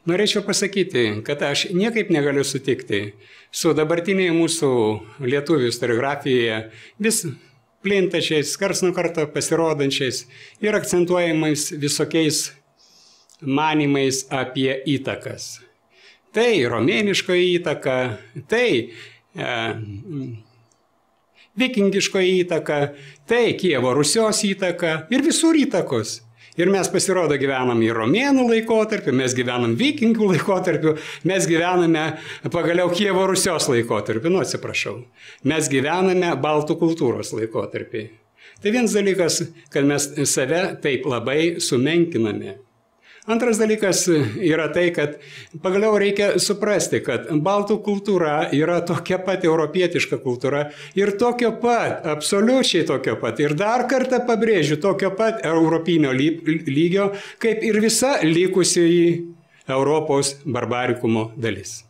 Norėčiau pasakyti, kad aš niekaip negaliu sutikti su dabartiniai mūsų lietuvių istoriografijoje vis plintačiais, kars nuo karto pasirodančiais ir akcentuojamais visokiais manymais apie įtakas. Tai romėniško įtaka, tai vikingiško įtaka, tai Kijevo Rusios įtaka ir visur įtakos. Ir mes pasirodo gyvenam į romėnų laikotarpį, mes gyvenam vikingų laikotarpį, mes gyvename pagaliau Kijevo Rusios laikotarpį, atsiprašau. Mes gyvename baltų kultūros laikotarpį. Tai vienas dalykas, kad mes save taip labai sumenkiname. Antras dalykas yra tai, kad pagaliau reikia suprasti, kad baltų kultūra yra tokia pat europietiška kultūra ir tokio pat, absoliučiai tokio pat, ir dar kartą pabrėžiu, tokio pat europinio lygio, kaip ir visa likusioji Europos barbarikumo dalis.